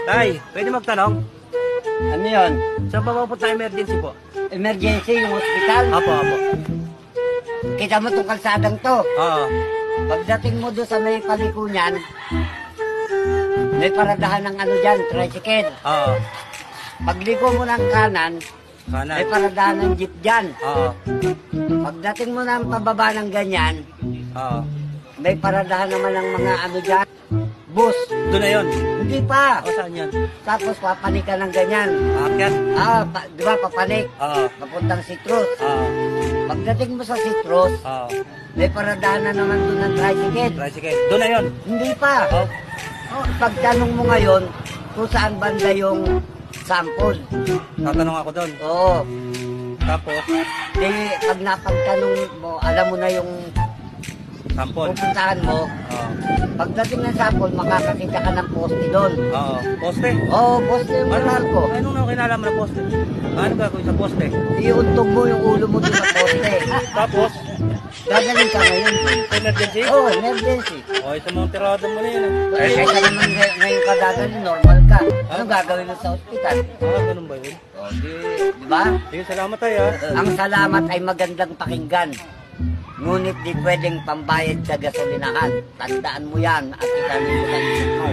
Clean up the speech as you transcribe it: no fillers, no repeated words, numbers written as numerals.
Tay, pwede magtanong? Ano yun? Saan pa mapunta emergency po? Emergency, yung hospital? Apo. Kita mo itong kalsadang to. Oo. Pagdating mo doon sa may paliko niyan, may paradahan ng ano dyan, tricycle. Oo. Pagliko mo ng kanan, may Kanan. paradahan ng jeep dyan. Oo. Pagdating mo ng pababa ng ganyan, Oo. may paradahan naman ng mga ano dyan, bus. Doon na yun. Hindi pa. O saan yan? Tapos papanik ka ng ganyan. Aakyat? Di ba papanik? Oo. Papuntang Citrus. Oo. Pagdating mo sa Citrus, Oo. may paradahan na naman doon ng tricycle. Tricycle. Doon na yun. Hindi pa. Oh. Pagtanong mo ngayon, kung saan banda yung sample. Tatanong ako doon. Oo. Tapos, Di, pag napagtanong mo, alam mo na yung sampol. pupuntahan mo. Oo. Pagdating ng sample, makakakita ka ng poste doon. Oo. Poste. Oo, poste yung mahal ko. Anong na kinalaman ng poste? Ano gagawin sa poste? Iuntog mo yung ulo mo doon sa poste. Tapos, Gagaling ka ngayon. emergency? Oo, emergency. O, sa mga tirado mo na yun. Eh, kaysa naman ngayon ka gagaling, normal ka. Anong gagawin mo sa ospital? Ganun ba yun? O, di ba? Sige, salamat tayo. Ang salamat ay magandang pakinggan. Ngunit di pwedeng pambayad sa gasolinahan. Tandaan mo yan at itanin mo sa isip mo.